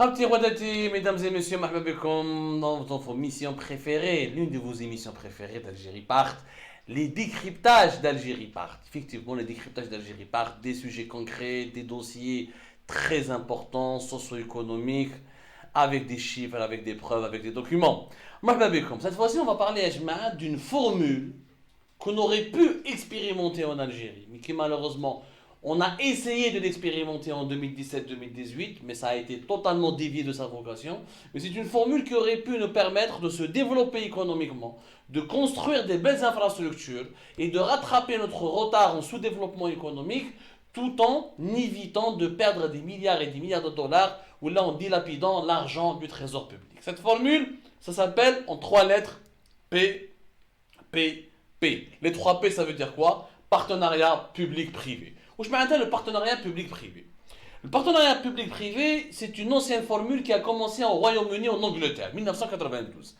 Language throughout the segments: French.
Khabti Wadati, mesdames et messieurs, marhaba bikoum dans votre mission préférée, l'une de vos émissions préférées d'Algérie Part, les décryptages d'Algérie Part. Effectivement, les décryptages d'Algérie Part, des sujets concrets, des dossiers très importants, socio-économiques, avec des chiffres, avec des preuves, avec des documents. Marhaba bikoum. Cette fois-ci, on va parler, Ajma, d'une formule qu'on aurait pu expérimenter en Algérie, mais qui malheureusement, on a essayé de l'expérimenter en 2017-2018, mais ça a été totalement dévié de sa vocation. Mais c'est une formule qui aurait pu nous permettre de se développer économiquement, de construire des belles infrastructures et de rattraper notre retard en sous-développement économique, tout en évitant de perdre des milliards et des milliards de dollars, ou là en dilapidant l'argent du trésor public. Cette formule, ça s'appelle en trois lettres P, P, P. Les trois P, ça veut dire quoi? Partenariat public-privé. Ou je m'attends le partenariat public-privé. Le partenariat public-privé, c'est une ancienne formule qui a commencé au Royaume-Uni, en Angleterre, 1992.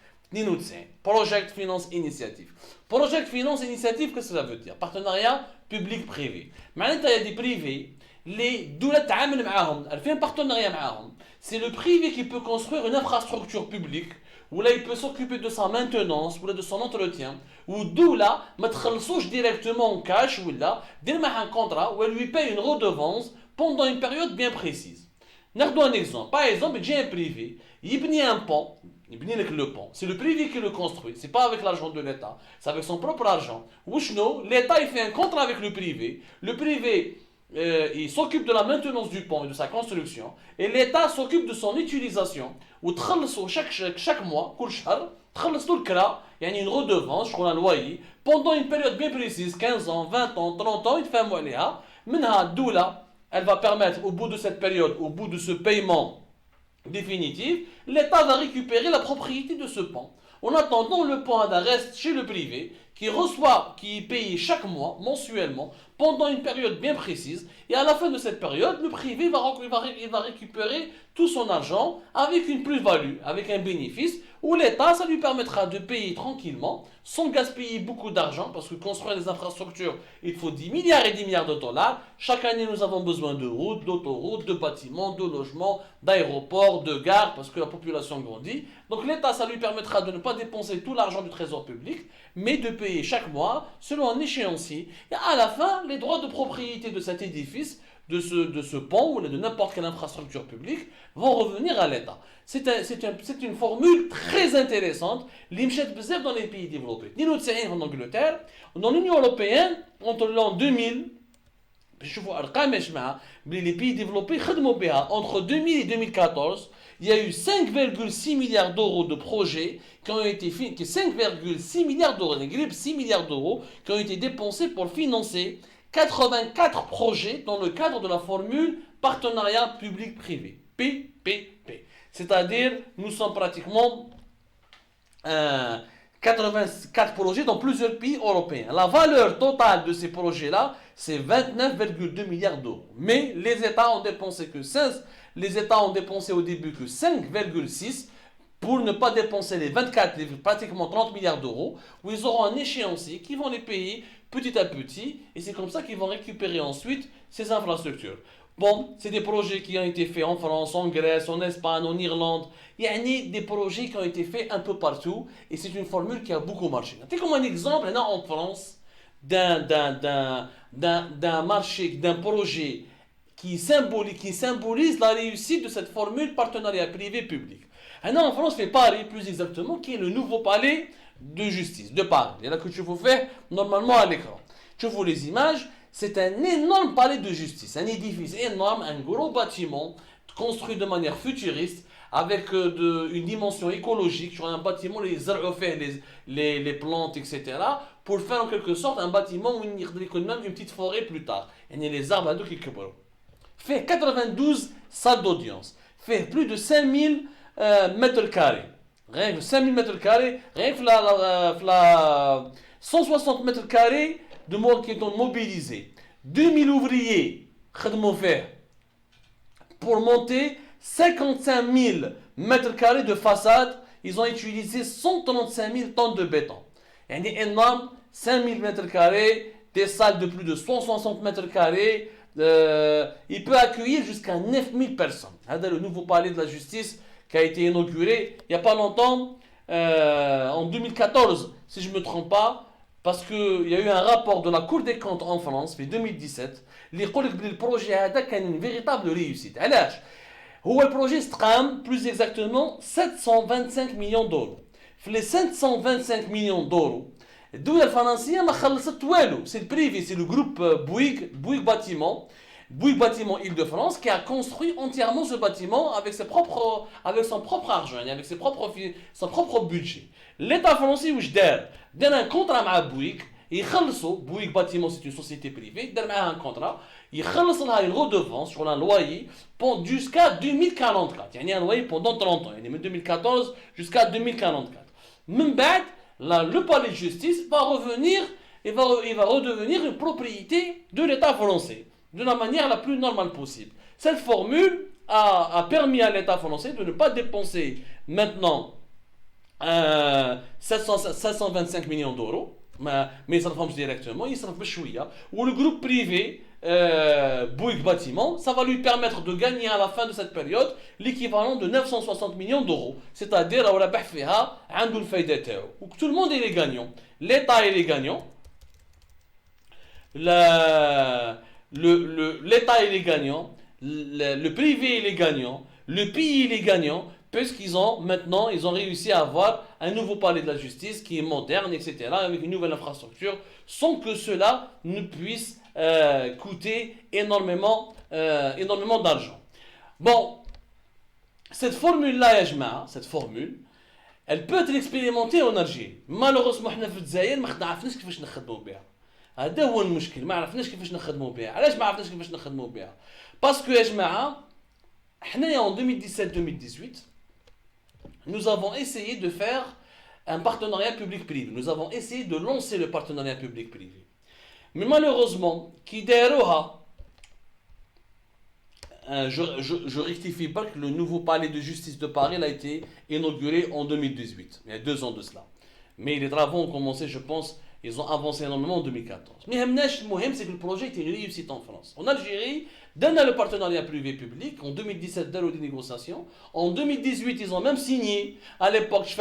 Project Finance Initiative. Project Finance Initiative, qu'est-ce que ça veut dire? Partenariat public-privé. Maintenant, il y a des privés, les doulas تعامل معاهم, elle fait un partenariat معاهم. C'est le privé qui peut construire une infrastructure publique, où là il peut s'occuper de sa maintenance, ou là de son entretien, ou d'où là, ما تخلصوش directement en cash, ou là, دير معها un contrat où elle lui paye une redevance pendant une période bien précise. ناخذ un exemple. Par exemple, il y a un privé, il يبني un pont, il بني لك le pont. C'est le privé qui le construit, c'est pas avec l'argent de l'État, c'est avec son propre argent. وشنو l'État il fait un contrat avec le privé il s'occupe de la maintenance du pont et de sa construction, et l'État s'occupe de son utilisation. وتخلصوا chaque mois, كل شهر تخلصوا الكرا, يعني une redevance, je crois un loyer, pendant une période bien précise, 15 ans, 20 ans, 30 ans, يتفهموا عليها. منها الدولة, elle va permettre au bout de cette période, au bout de ce paiement définitif, l'État va récupérer la propriété de ce pont. En attendant, le pont reste chez le privé, qui est payé chaque mois, mensuellement, pendant une période bien précise, et à la fin de cette période, le privé va récupérer tout son argent avec une plus-value, avec un bénéfice, où l'État, ça lui permettra de payer tranquillement, sans gaspiller beaucoup d'argent, parce que construire des infrastructures, il faut 10 milliards et 10 milliards de dollars. Chaque année, nous avons besoin de routes, d'autoroutes, de bâtiments, de logements, d'aéroports, de gares, parce que la population grandit. Donc l'État, ça lui permettra de ne pas dépenser tout l'argent du trésor public, mais de payer chaque mois, selon un échéancier. Et à la fin, les droits de propriété de cet édifice, de ce pont ou de n'importe quelle infrastructure publique vont revenir à l'État. C'est une formule très intéressante, l'imchet bzef dans les pays développés. Ni en Angleterre, dans l'Union européenne, entre l'an 2000, les pays développés, entre 2000 et 2014, il y a eu 5,6 milliards d'euros de projets qui ont été 5,6 milliards d'euros, 6 milliards d'euros qui ont été dépensés pour financer 84 projets dans le cadre de la formule partenariat public-privé, PPP. C'est-à-dire, nous sommes pratiquement 84 projets dans plusieurs pays européens. La valeur totale de ces projets-là, c'est 29,2 milliards d'euros. Mais les États ont dépensé au début que 5,6 pour ne pas dépenser les 24, pratiquement 30 milliards d'euros, où ils auront un échéancier qui vont les payer petit à petit, et c'est comme ça qu'ils vont récupérer ensuite ces infrastructures. Bon, c'est des projets qui ont été faits en France, en Grèce, en Espagne, en Irlande. Il y a des projets qui ont été faits un peu partout, et c'est une formule qui a beaucoup marché. C'est comme un exemple, là, en France, d'un marché, d'un projet qui symbolise la réussite de cette formule partenariat privé-public. En France, c'est Paris, plus exactement, qui est le nouveau palais de justice de Paris. Et là que je vous fais normalement à l'écran. Je vous les images. C'est un énorme palais de justice, un édifice énorme, un gros bâtiment construit de manière futuriste avec une dimension écologique sur un bâtiment, les plantes, etc. pour faire en quelque sorte un bâtiment où il y a même une petite forêt plus tard. Et les arbres qui fait 92 salles d'audience, fait plus de 5000 mètres carrés. Rien que 5000 mètres carrés, rien que 160 mètres carrés de monde qui sont mobilisés. 2000 ouvriers pour monter 55 000 mètres carrés de façade. Ils ont utilisé 135 000 tonnes de béton. Il y a énorme, 5000 mètres carrés, des salles de plus de 160 mètres carrés, il peut accueillir jusqu'à 9000 personnes. C'est le nouveau palais de la justice qui a été inauguré il n'y a pas longtemps, en 2014, si je ne me trompe pas, parce qu'il y a eu un rapport de la Cour des comptes en France, en 2017, اللي يقول لك بلي البروجي هذا كان une véritable réussite. علاش؟ هو البروجي استقام plus exactement 725 millions d'euros. في les 725 millions d'euros الدولة الفرنسية ما خلصت والو. C'est le privé, c'est le groupe Bouygues Bâtiment, Bouygues Bâtiment Île-de-France qui a construit entièrement ce bâtiment avec son propre argent, avec son propre budget. L'État français واش دار un contrat مع Bouygues يخلصوا. Bouygues Bâtiment c'est une société privée, دار معاها un contrat يخلص لها une redevance sur un loyer jusqu'à 2044. يعني un loyer pendant 30 ans, يعني من 2014 jusqu'à 2044. من بعد le palais de justice va revenir et va redevenir une propriété de l'État français de la manière la plus normale possible. Cette formule a permis à l'État français de ne pas dépenser maintenant 725 millions d'euros, mais il s'en forme directement, il s'en fait chouïa. Ou le groupe privé Bouygues Bâtiment, ça va lui permettre de gagner à la fin de cette période l'équivalent de 960 millions d'euros. C'est-à-dire, tout le monde est gagnant. L'État est gagnant. L'État est gagnant. Le privé est gagnant. Le pays est gagnant. Puisqu'ils ont maintenant, ils ont réussi à avoir un nouveau palais de la justice qui est moderne, etc., avec une nouvelle infrastructure, sans que cela ne puisse coûter énormément d'argent. Bon, cette formule-là, cette formule, elle peut être expérimentée en Algérie. Malheureusement, احنا في الجزائر ما عرفناش كيفاش نخدموا بها. هذا هو المشكل، ما عرفناش كيفاش نخدموا بها. علاش ما عرفناش كيفاش نخدموا بها؟ باسكو يا جماعه حنايا en 2017-2018 nous avons essayé de faire un partenariat public-privé. Nous avons essayé de lancer le partenariat public-privé. Mais malheureusement, je rectifie pas que le nouveau palais de justice de Paris a été inauguré en 2018, il y a 2 ans de cela. Mais les travaux ont commencé, je pense, ils ont avancé énormément en 2014. Mais le c'est que le projet était une réussite en France. En Algérie, dans le partenariat privé-public, en 2017, dans les négociations, en 2018, ils ont même signé, à l'époque, il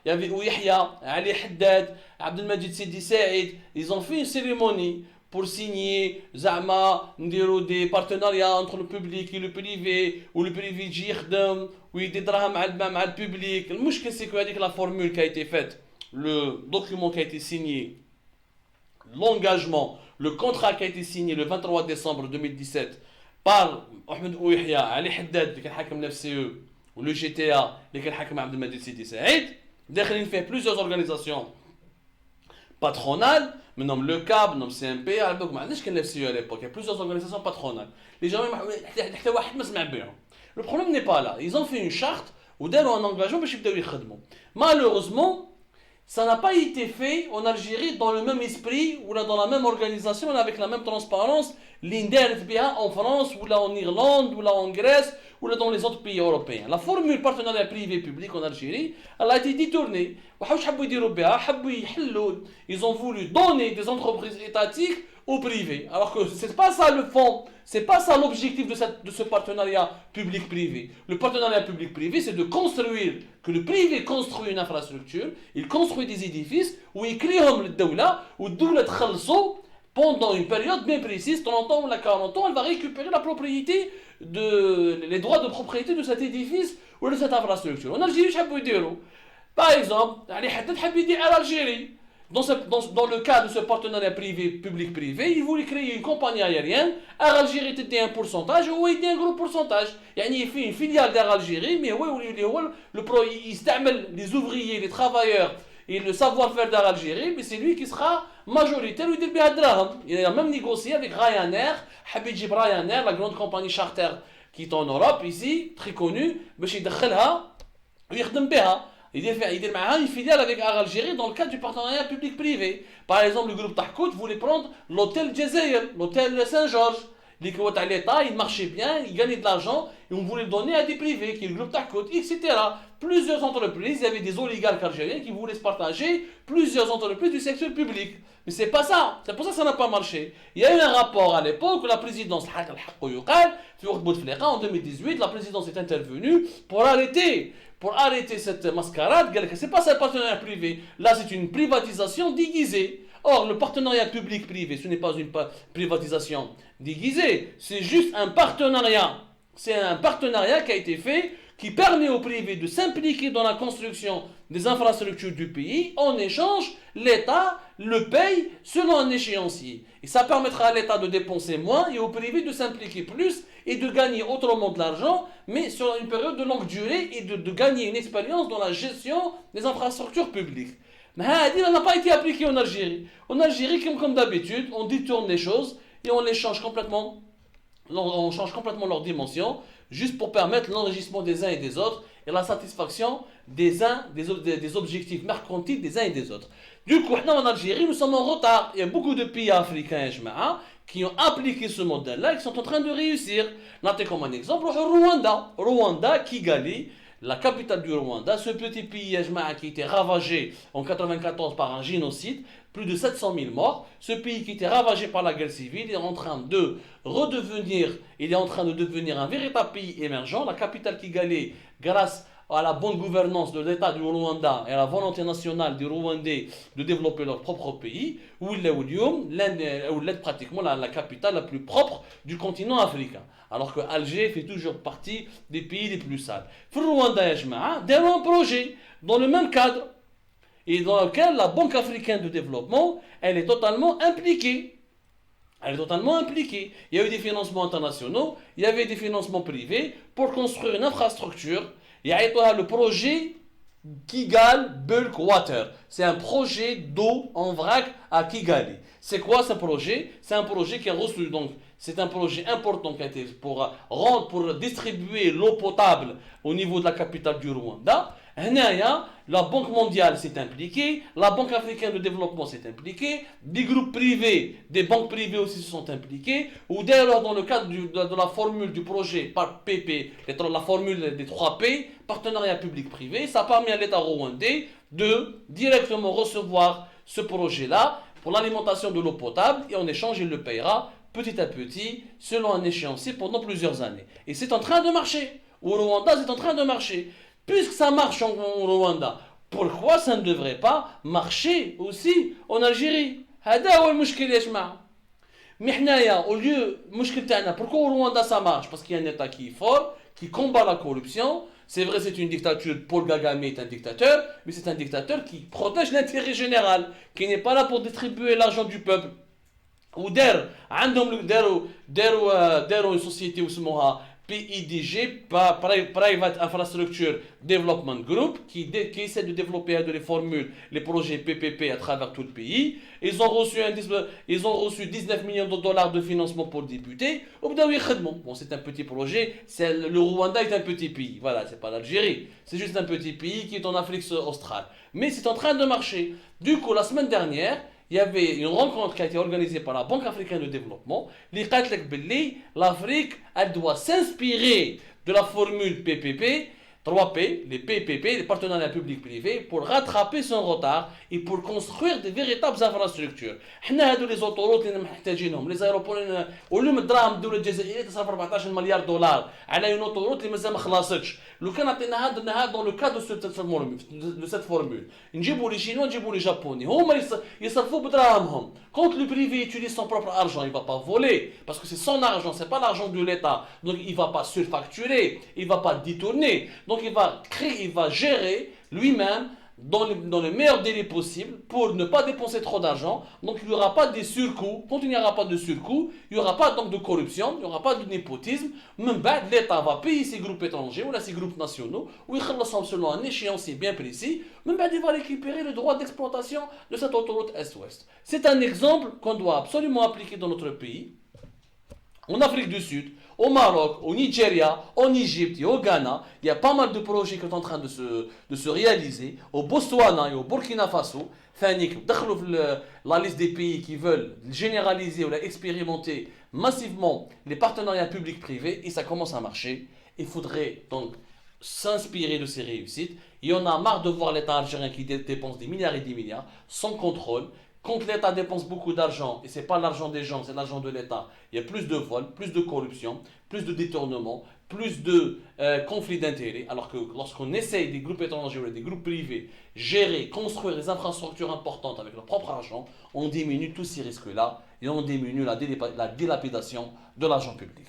y avait Ouihya, Ali Haddad, Abdelmajid Sidi Saïd, ils ont fait une cérémonie pour signer, des partenariats entre le public et le privé, ou le privé يخدم, ou il dédra مع le public. Le mouche c'est que la formule qui a été faite, le document qui a été signé, l'engagement, le contrat qui a été signé le 23 décembre 2017 par Ahmed Ouihya, Ali Haddad, qui est le FCE, ou le GTA, qui est le Abdelmajid Sidi Saïd, il fait plusieurs organisations patronales, maintenant le CAB, le CMP, il y a plusieurs organisations patronales. Les gens, le problème n'est pas là. Ils ont fait une charte ou un engagement pour qu'ils malheureusement, ça n'a pas été fait en Algérie dans le même esprit ou dans la même organisation avec la même transparence en France ou là en Irlande ou là en Grèce ou là dans les autres pays européens. La formule partenariat privé-public en Algérie, elle a été détournée. Ils ont voulu donner des entreprises étatiques au privé. Alors que c'est pas ça le fond, c'est pas ça l'objectif de ce partenariat public-privé. Le partenariat public-privé, c'est de construire, que le privé construit une infrastructure, il construit des édifices où il crée le Doula, où Doula Khalso, pendant une période bien précise, 30 ans ou 40 ans, elle va récupérer la propriété, les droits de propriété de cet édifice ou de cette infrastructure. En Algérie, par exemple, l'Algérie, dans le cas de ce partenariat public-privé, il voulait créer une compagnie aérienne. Air Algérie était un pourcentage, ou il était un gros pourcentage. Il fait une filiale d'Air Algérie, mais il stamel les ouvriers, les travailleurs et le savoir-faire d'Air Algérie, mais c'est lui qui sera majoritaire. Il a même négocié avec Ryanair, Habib Ryanair, la grande compagnie charter qui est en Europe, ici, très connue, باش يدخلها ويخدم بها. Il a une filiale avec Air Algérie dans le cadre du partenariat public-privé. Par exemple, le groupe Tahkout voulait prendre l'hôtel Jazeer, l'hôtel Saint-Georges. les quotas à l'État, il marchait bien, il gagnait de l'argent, et on voulait le donner à des privés, qui est le groupe Takot, etc. Plusieurs entreprises, il y avait des oligarques algériens qui voulaient se partager plusieurs entreprises du secteur public. Mais c'est pas ça, c'est pour ça que ça n'a pas marché. Il y a eu un rapport à l'époque où la présidence, en 2018, la présidence est intervenue pour arrêter cette mascarade. C'est pas ça le partenariat privé, là c'est une privatisation déguisée. Or, le partenariat public-privé, ce n'est pas une privatisation déguisée, c'est juste un partenariat. C'est un partenariat qui a été fait, qui permet au privé de s'impliquer dans la construction des infrastructures du pays. En échange, l'État le paye selon un échéancier. Et ça permettra à l'État de dépenser moins et au privé de s'impliquer plus et de gagner autrement de l'argent, mais sur une période de longue durée et de gagner une expérience dans la gestion des infrastructures publiques. Mais ça n'a pas été appliqué en Algérie. En Algérie, comme d'habitude, on détourne les choses et on les change complètement. On change complètement leur dimension, juste pour permettre l'enrichissement des uns et des autres et la satisfaction des objectifs mercantiles des uns et des autres. Du coup, en Algérie, nous sommes en retard. Il y a beaucoup de pays africains qui ont appliqué ce modèle-là et qui sont en train de réussir. Notez comme un exemple le Rwanda. Rwanda, Kigali, la capitale du Rwanda, ce petit pays qui a été ravagé en 1994 par un génocide, plus de 700 000 morts. Ce pays qui était ravagé par la guerre civile est en train de devenir un véritable pays émergent. La capitale Kigali, grâce à la bonne gouvernance de l'État du Rwanda et à la volonté nationale des Rwandais de développer leur propre pays, où il est pratiquement la capitale la plus propre du continent africain. Alors que Alger fait toujours partie des pays les plus sales. Le Rwanda a un projet dans le même cadre et dans lequel la Banque africaine de développement, elle est totalement impliquée. Elle est totalement impliquée. Il y a eu des financements internationaux, il y avait des financements privés pour construire une infrastructure. Il y a le projet Kigali Bulk Water. C'est un projet d'eau en vrac à Kigali. C'est quoi ce projet? C'est un projet qui a reçu, donc, c'est un projet important qui a été pour distribuer l'eau potable au niveau de la capitale du Rwanda. La Banque mondiale s'est impliquée, la Banque africaine de développement s'est impliquée, des groupes privés, des banques privées aussi se sont impliquées, ou d'ailleurs dans le cadre de la formule du projet par PP, la formule des 3 P, partenariat public-privé, ça permet à l'État rwandais de directement recevoir ce projet-là pour l'alimentation de l'eau potable et en échange il le payera petit à petit selon un échéancier pendant plusieurs années. Et c'est en train de marcher. Au Rwanda, c'est en train de marcher. Puisque ça marche en Rwanda, pourquoi ça ne devrait pas marcher aussi en Algérie? هذا هو المشكل يا جماعة. Mais حنايا au lieu المشكل تاعنا pourquoi au Rwanda ça marche? Parce qu'il y a un État qui est fort, qui combat la corruption. C'est vrai, c'est une dictature. Paul Kagame est un dictateur, mais c'est un dictateur qui protège l'intérêt général, qui n'est pas là pour distribuer l'argent du peuple. Ou داروا une société اسمها PIDG, Private Infrastructure Development Group, qui essaie de développer les formules, les projets PPP à travers tout le pays. Ils ont reçu 19 millions de dollars de financement pour débuter. Bon, c'est un petit projet. Le Rwanda est un petit pays. Voilà, c'est pas l'Algérie. C'est juste un petit pays qui est en Afrique australe. Mais c'est en train de marcher. Du coup, la semaine dernière, il y avait une rencontre qui a été organisée par la Banque africaine de développement. L'Afrique, elle doit s'inspirer de la formule PPP, 3P, les PPP, les partenariats publics-privés, pour rattraper son retard et pour construire de véritables infrastructures. حنا هادو les autoroutes اللي محتاجينهم، les aéroports ولو من الدراهم الدولة الجزائرية تصرف 14 مليار دولار على une autoroute اللي مازال ما خلصتش. لو كان عطيناها درناها dans le cadre de cette formule. نجيبوا les Chinois, نجيبوا les Japonais. هما يصرفوا بدراهمهم. Quand le privé utilise son propre argent, il ne va pas voler parce que c'est son argent, c'est pas l'argent de l'État. Donc il ne va pas surfacturer, il ne va pas détourner. Donc il va gérer lui-même dans les meilleurs délais possibles pour ne pas dépenser trop d'argent. Donc il n'y aura pas de surcoûts. Quand il n'y aura pas de surcoûts, il n'y aura pas donc de corruption, il n'y aura pas de népotisme. Même l'État va payer ses groupes étrangers ou ses groupes nationaux, ou ils selon un échéancier bien précis. Même il va récupérer le droit d'exploitation de cette autoroute Est-Ouest. C'est un exemple qu'on doit absolument appliquer dans notre pays, en Afrique du Sud, au Maroc, au Nigeria, en Égypte et au Ghana. Il y a pas mal de projets qui sont en train de se réaliser. Au Botswana et au Burkina Faso. La liste des pays qui veulent généraliser ou expérimenter massivement les partenariats publics-privés et ça commence à marcher. Il faudrait donc s'inspirer de ces réussites. Il y en a marre de voir l'État algérien qui dépense des milliards et des milliards sans contrôle. Quand l'État dépense beaucoup d'argent, et ce n'est pas l'argent des gens, c'est l'argent de l'État, il y a plus de vols, plus de corruption, plus de détournement, plus de conflits d'intérêts. Alors que lorsqu'on essaye des groupes étrangers ou des groupes privés gérer, construire des infrastructures importantes avec leur propre argent, on diminue tous ces risques-là et on diminue la dilapidation de l'argent public.